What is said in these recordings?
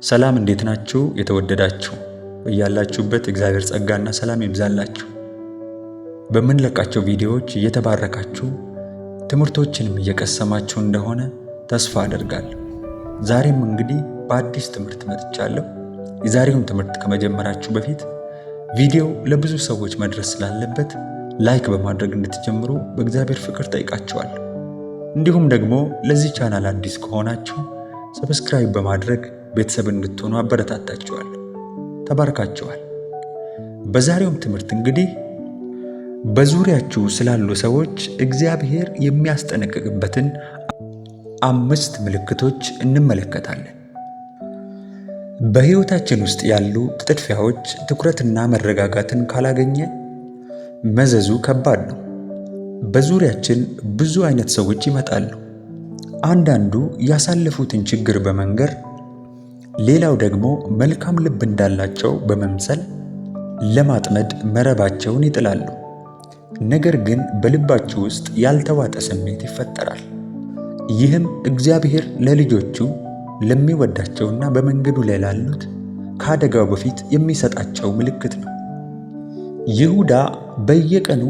ሰላም እንዴት ናችሁ? የተወደዳችሁ በያላችሁበት እግዚአብሔር ጸጋና ሰላም ይብዛላችሁ። በምንለቃቸው ቪዲዮዎች እየተባረካችሁ ትምህርቶችንም እየቀሰማችሁ እንደሆነ ተስፋ አደርጋለሁ። ዛሬም እንግዲህ በአዲስ ትምህርት መጥቻለሁ። የዛሬውን ትምህርት ከመጀመራችሁ በፊት ቪዲዮ ለብዙ ሰዎች መድረስ ስላለበት ላይክ በማድረግ እንድትጀምሩ በእግዚአብሔር ፍቅር ጠይቃችኋለሁ። እንዲሁም ደግሞ ለዚህ ቻናል አዲስ ከሆናችሁ ሰብስክራይብ በማድረግ ቤተሰብ እንድትሆኑ አበረታታችኋለሁ። ተባርካችኋል። በዛሬውም ትምህርት እንግዲህ በዙሪያችሁ ስላሉ ሰዎች እግዚአብሔር የሚያስጠነቅቅበትን 5 ምልክቶች እንመለከታለን። በሕይወታችን ውስጥ ያሉ ጥድፊያዎች ትኩረትና መረጋጋትን ካላገኘ መዘዙ ከባድ ነው። በዙሪያችን ብዙ አይነት ሰዎች ይመጣሉ። አንዳንዱ ያሳለፉትን ችግር በመንገር፣ ሌላው ደግሞ መልካም ልብ እንዳላቸው በመምሰል ለማጥመድ መረባቸውን ይጥላሉ። ነገር ግን በልባችሁ ውስጥ ያልተዋጠ ስሜት ይፈጠራል። ይህም እግዚአብሔር ለልጆቹ ለሚወዳቸውና በመንገዱ ላይ ላሉት ከአደጋው በፊት የሚሰጣቸው ምልክት ነው። ይሁዳ በየቀኑ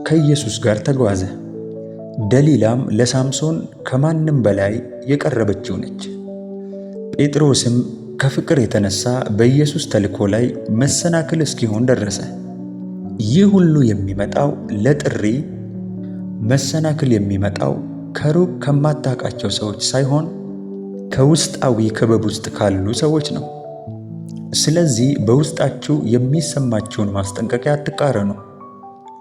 ከኢየሱስ ጋር ተጓዘ። ደሊላም ለሳምሶን ከማንም በላይ የቀረበችው ነች። ጴጥሮስም ከፍቅር የተነሳ በኢየሱስ ተልእኮ ላይ መሰናክል እስኪሆን ደረሰ። ይህ ሁሉ የሚመጣው ለጥሪ መሰናክል የሚመጣው ከሩቅ ከማታውቃቸው ሰዎች ሳይሆን ከውስጣዊ ክበብ ውስጥ ካሉ ሰዎች ነው። ስለዚህ በውስጣችሁ የሚሰማችሁን ማስጠንቀቂያ አትቃረኑ።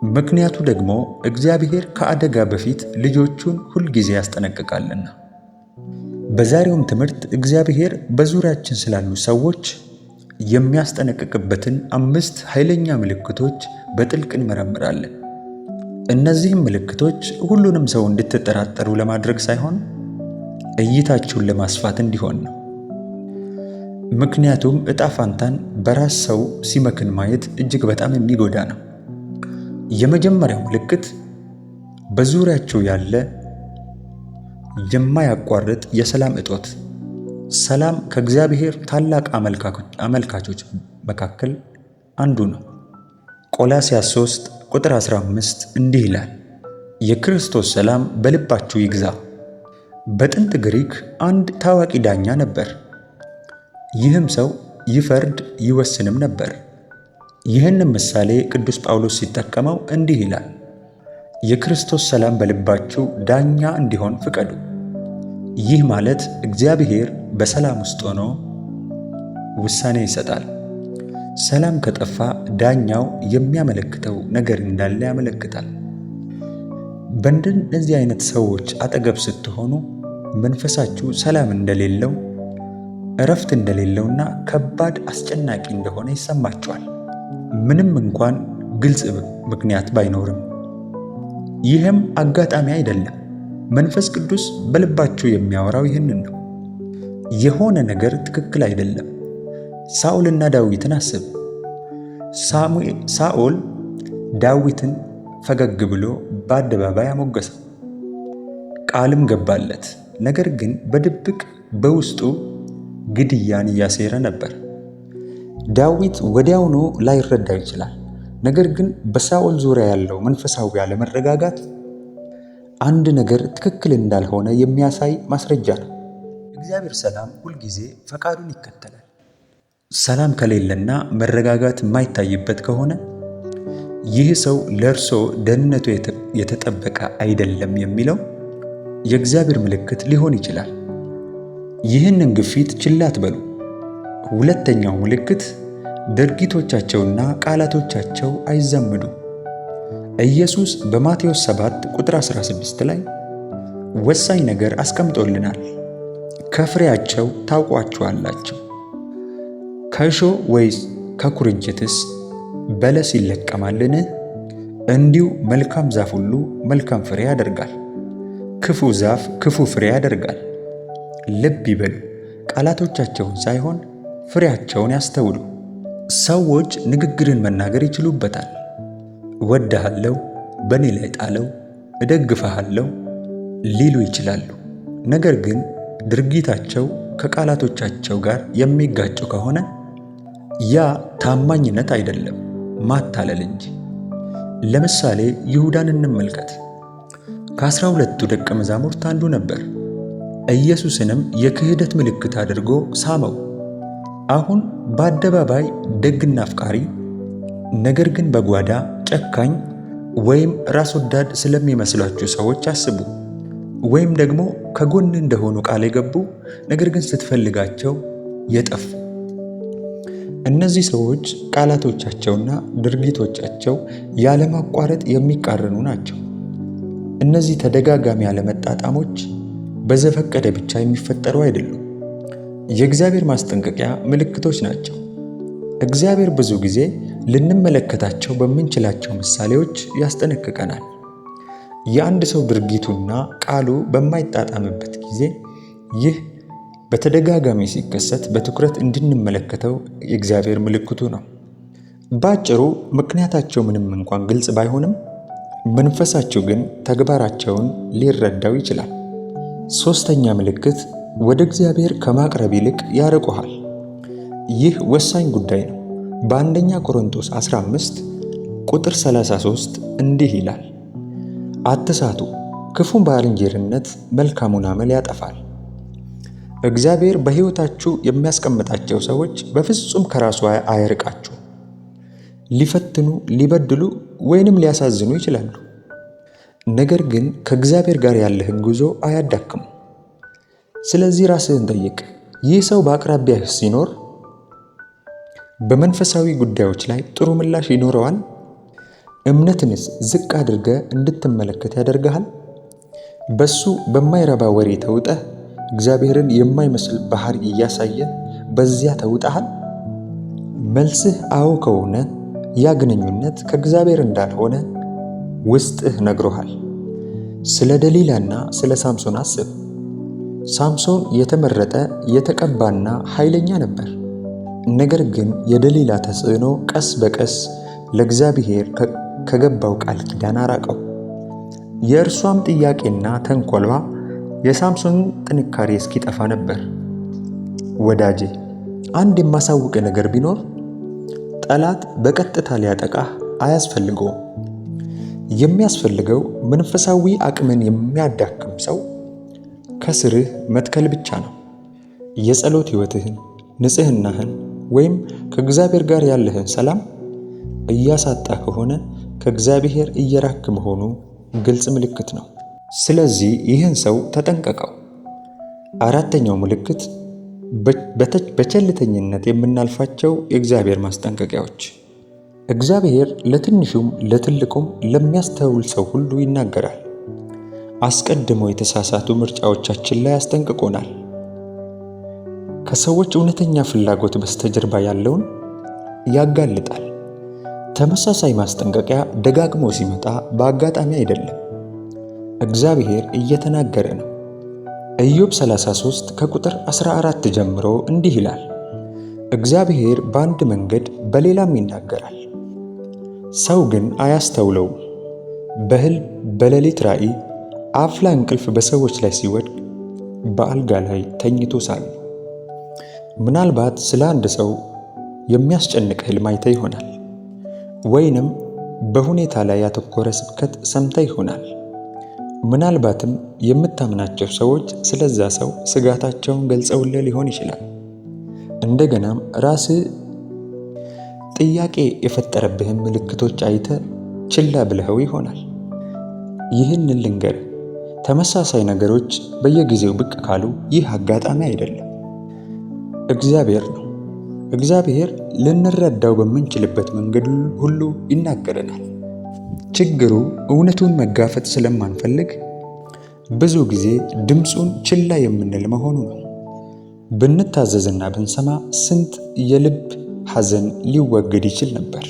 ምክንያቱ ደግሞ እግዚአብሔር ከአደጋ በፊት ልጆቹን ሁልጊዜ ያስጠነቅቃልና። በዛሬውም ትምህርት እግዚአብሔር በዙሪያችን ስላሉ ሰዎች የሚያስጠነቅቅበትን 5 ኃይለኛ ምልክቶች በጥልቅ እንመረምራለን። እነዚህም ምልክቶች ሁሉንም ሰው እንድትጠራጠሩ ለማድረግ ሳይሆን እይታችሁን ለማስፋት እንዲሆን ነው። ምክንያቱም ዕጣ ፋንታን በራስ ሰው ሲመክን ማየት እጅግ በጣም የሚጎዳ ነው። የመጀመሪያው ምልክት በዙሪያችሁ ያለ የማያቋርጥ የሰላም እጦት። ሰላም ከእግዚአብሔር ታላቅ አመልካቾች መካከል አንዱ ነው። ቆላስይስ 3 ቁጥር 15 እንዲህ ይላል፣ የክርስቶስ ሰላም በልባችሁ ይግዛ። በጥንት ግሪክ አንድ ታዋቂ ዳኛ ነበር። ይህም ሰው ይፈርድ ይወስንም ነበር። ይህንም ምሳሌ ቅዱስ ጳውሎስ ሲጠቀመው እንዲህ ይላል፣ የክርስቶስ ሰላም በልባችሁ ዳኛ እንዲሆን ፍቀዱ። ይህ ማለት እግዚአብሔር በሰላም ውስጥ ሆኖ ውሳኔ ይሰጣል። ሰላም ከጠፋ ዳኛው የሚያመለክተው ነገር እንዳለ ያመለክታል። በእንደዚህ አይነት ሰዎች አጠገብ ስትሆኑ መንፈሳችሁ ሰላም እንደሌለው፣ እረፍት እንደሌለውና ከባድ አስጨናቂ እንደሆነ ይሰማችኋል። ምንም እንኳን ግልጽ ምክንያት ባይኖርም። ይህም አጋጣሚ አይደለም። መንፈስ ቅዱስ በልባችሁ የሚያወራው ይህንን ነው። የሆነ ነገር ትክክል አይደለም። ሳኦልና ዳዊትን አስብ። ሳኦል ዳዊትን ፈገግ ብሎ በአደባባይ አሞገሰው፣ ቃልም ገባለት። ነገር ግን በድብቅ በውስጡ ግድያን እያሴረ ነበር። ዳዊት ወዲያውኑ ላይረዳ ይችላል። ነገር ግን በሳኦል ዙሪያ ያለው መንፈሳዊ አለመረጋጋት አንድ ነገር ትክክል እንዳልሆነ የሚያሳይ ማስረጃ ነው። እግዚአብሔር ሰላም ሁልጊዜ ፈቃዱን ይከተላል። ሰላም ከሌለና መረጋጋት የማይታይበት ከሆነ ይህ ሰው ለእርሶ ደህንነቱ የተጠበቀ አይደለም የሚለው የእግዚአብሔር ምልክት ሊሆን ይችላል። ይህንን ግፊት ችላ አትበሉ። ሁለተኛው ምልክት ድርጊቶቻቸውና ቃላቶቻቸው አይዛመዱ። ኢየሱስ በማቴዎስ 7 ቁጥር 16 ላይ ወሳኝ ነገር አስቀምጦልናል። ከፍሬያቸው ታውቋቸዋላችሁ። ከእሾህ ወይስ ከኩርንችትስ በለስ ይለቀማልን? እንዲሁ መልካም ዛፍ ሁሉ መልካም ፍሬ ያደርጋል፣ ክፉ ዛፍ ክፉ ፍሬ ያደርጋል። ልብ ይበሉ፣ ቃላቶቻቸውን ሳይሆን ፍሬያቸውን ያስተውሉ። ሰዎች ንግግርን መናገር ይችሉበታል። እወድሃለሁ፣ በእኔ ላይ ጣለው፣ እደግፍሃለሁ ሊሉ ይችላሉ። ነገር ግን ድርጊታቸው ከቃላቶቻቸው ጋር የሚጋጩ ከሆነ ያ ታማኝነት አይደለም፣ ማታለል እንጂ። ለምሳሌ ይሁዳን እንመልከት። ከ12ቱ ደቀ መዛሙርት አንዱ ነበር። ኢየሱስንም የክህደት ምልክት አድርጎ ሳመው። አሁን በአደባባይ ደግና አፍቃሪ፣ ነገር ግን በጓዳ ጨካኝ ወይም ራስ ወዳድ ስለሚመስሏችሁ ሰዎች አስቡ። ወይም ደግሞ ከጎን እንደሆኑ ቃል የገቡ ነገር ግን ስትፈልጋቸው የጠፉ። እነዚህ ሰዎች ቃላቶቻቸውና ድርጊቶቻቸው ያለማቋረጥ የሚቃረኑ ናቸው። እነዚህ ተደጋጋሚ ያለመጣጣሞች በዘፈቀደ ብቻ የሚፈጠሩ አይደሉም። የእግዚአብሔር ማስጠንቀቂያ ምልክቶች ናቸው። እግዚአብሔር ብዙ ጊዜ ልንመለከታቸው በምንችላቸው ምሳሌዎች ያስጠነቅቀናል። የአንድ ሰው ድርጊቱና ቃሉ በማይጣጣምበት ጊዜ ይህ በተደጋጋሚ ሲከሰት በትኩረት እንድንመለከተው የእግዚአብሔር ምልክቱ ነው። በአጭሩ ምክንያታቸው ምንም እንኳን ግልጽ ባይሆንም መንፈሳቸው ግን ተግባራቸውን ሊረዳው ይችላል። ሦስተኛ ምልክት ወደ እግዚአብሔር ከማቅረብ ይልቅ ያርቁሃል። ይህ ወሳኝ ጉዳይ ነው። በአንደኛ ቆሮንቶስ 15 ቁጥር 33 እንዲህ ይላል፣ አትሳቱ፣ ክፉን ባልንጀርነት መልካሙን አመል ያጠፋል። እግዚአብሔር በሕይወታችሁ የሚያስቀምጣቸው ሰዎች በፍጹም ከራሱ አያርቃችሁ። ሊፈትኑ፣ ሊበድሉ ወይንም ሊያሳዝኑ ይችላሉ። ነገር ግን ከእግዚአብሔር ጋር ያለህን ጉዞ አያዳክሙ። ስለዚህ ራስህን ጠይቅ። ይህ ሰው በአቅራቢያህ ሲኖር በመንፈሳዊ ጉዳዮች ላይ ጥሩ ምላሽ ይኖረዋል? እምነትንስ ዝቅ አድርገህ እንድትመለከት ያደርግሃል? በሱ በማይረባ ወሬ ተውጠህ እግዚአብሔርን የማይመስል ባህሪ እያሳየ በዚያ ተውጠሃል? መልስህ አዎ ከሆነ ያ ግንኙነት ከእግዚአብሔር እንዳልሆነ ውስጥህ ነግሮሃል። ስለ ደሊላና ስለ ሳምሶን አስብ። ሳምሶን የተመረጠ የተቀባና ኃይለኛ ነበር። ነገር ግን የደሊላ ተጽዕኖ ቀስ በቀስ ለእግዚአብሔር ከገባው ቃል ኪዳን አራቀው። የእርሷም ጥያቄና ተንኮሏ የሳምሶን ጥንካሬ እስኪጠፋ ነበር። ወዳጄ፣ አንድ የማሳውቅ ነገር ቢኖር ጠላት በቀጥታ ሊያጠቃህ አያስፈልገውም። የሚያስፈልገው መንፈሳዊ አቅምን የሚያዳክም ሰው ከስርህ መትከል ብቻ ነው። የጸሎት ሕይወትህን፣ ንጽህናህን ወይም ከእግዚአብሔር ጋር ያለህን ሰላም እያሳጣ ከሆነ ከእግዚአብሔር እየራክ መሆኑ ግልጽ ምልክት ነው። ስለዚህ ይህን ሰው ተጠንቀቀው። አራተኛው ምልክት በቸልተኝነት የምናልፋቸው የእግዚአብሔር ማስጠንቀቂያዎች። እግዚአብሔር ለትንሹም ለትልቁም ለሚያስተውል ሰው ሁሉ ይናገራል። አስቀድመው የተሳሳቱ ምርጫዎቻችን ላይ ያስጠንቅቆናል። ከሰዎች እውነተኛ ፍላጎት በስተጀርባ ያለውን ያጋልጣል። ተመሳሳይ ማስጠንቀቂያ ደጋግሞ ሲመጣ በአጋጣሚ አይደለም። እግዚአብሔር እየተናገረ ነው። ኢዮብ 33 ከቁጥር 14 ጀምሮ እንዲህ ይላል፣ እግዚአብሔር በአንድ መንገድ በሌላም ይናገራል፣ ሰው ግን አያስተውለውም። በሕልም በሌሊት ራእይ አፍላ እንቅልፍ በሰዎች ላይ ሲወድቅ በአልጋ ላይ ተኝቶ ሳለ። ምናልባት ስለ አንድ ሰው የሚያስጨንቅ ሕልም አይተህ ይሆናል፣ ወይንም በሁኔታ ላይ ያተኮረ ስብከት ሰምተህ ይሆናል። ምናልባትም የምታምናቸው ሰዎች ስለዛ ሰው ስጋታቸውን ገልጸውልህ ሊሆን ይችላል። እንደገናም ራስህ ጥያቄ የፈጠረብህን ምልክቶች አይተህ ችላ ብለኸው ይሆናል። ይህንን ልንገርህ፣ ተመሳሳይ ነገሮች በየጊዜው ብቅ ካሉ ይህ አጋጣሚ አይደለም፣ እግዚአብሔር ነው። እግዚአብሔር ልንረዳው በምንችልበት መንገድ ሁሉ ይናገረናል። ችግሩ እውነቱን መጋፈጥ ስለማንፈልግ ብዙ ጊዜ ድምፁን ችላ የምንል መሆኑ ነው። ብንታዘዝና ብንሰማ ስንት የልብ ሐዘን ሊወገድ ይችል ነበር።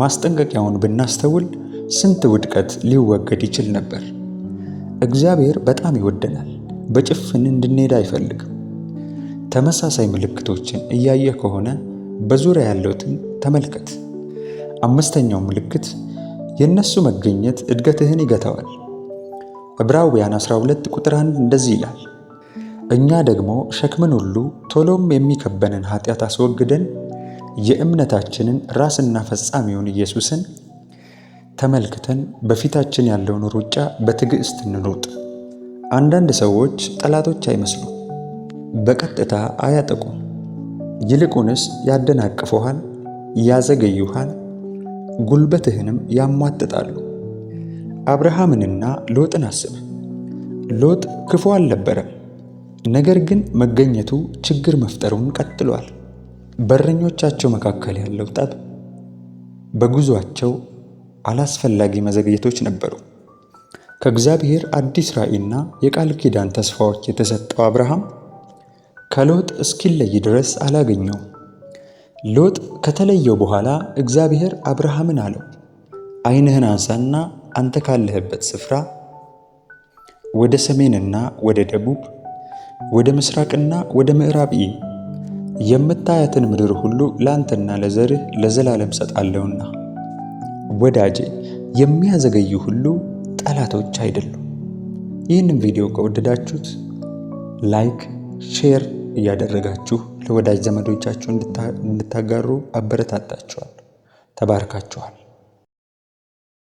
ማስጠንቀቂያውን ብናስተውል ስንት ውድቀት ሊወገድ ይችል ነበር። እግዚአብሔር በጣም ይወደናል። በጭፍን እንድንሄድ አይፈልግም። ተመሳሳይ ምልክቶችን እያየህ ከሆነ በዙሪያ ያለውትን ተመልከት። አምስተኛው ምልክት የእነሱ መገኘት እድገትህን ይገታዋል። ዕብራውያን 12 ቁጥር 1 እንደዚህ ይላል፣ እኛ ደግሞ ሸክምን ሁሉ ቶሎም የሚከበንን ኃጢአት አስወግደን የእምነታችንን ራስና ፈጻሚውን ኢየሱስን ተመልክተን በፊታችን ያለውን ሩጫ በትዕግስት እንሩጥ። አንዳንድ ሰዎች ጠላቶች አይመስሉም። በቀጥታ አያጠቁም። ይልቁንስ ያደናቅፉሃል፣ ያዘገዩሃል፣ ጉልበትህንም ያሟጥጣሉ። አብርሃምንና ሎጥን አስብ። ሎጥ ክፉ አልነበረም፣ ነገር ግን መገኘቱ ችግር መፍጠሩን ቀጥሏል። በእረኞቻቸው መካከል ያለው ጠብ በጉዟቸው አላስፈላጊ መዘግየቶች ነበሩ። ከእግዚአብሔር አዲስ ራእይና የቃል ኪዳን ተስፋዎች የተሰጠው አብርሃም ከሎጥ እስኪለይ ድረስ አላገኘውም። ሎጥ ከተለየው በኋላ እግዚአብሔር አብርሃምን አለው፣ ዓይንህን አንሳና አንተ ካለህበት ስፍራ ወደ ሰሜንና ወደ ደቡብ፣ ወደ ምስራቅና ወደ ምዕራብ እይ። የምታያትን ምድር ሁሉ ለአንተና ለዘርህ ለዘላለም ሰጣለሁና። ወዳጄ፣ የሚያዘገዩ ሁሉ ጠላቶች አይደሉም። ይህንን ቪዲዮ ከወደዳችሁት ላይክ፣ ሼር እያደረጋችሁ ለወዳጅ ዘመዶቻችሁ እንድታጋሩ አበረታታችኋል። ተባርካችኋል።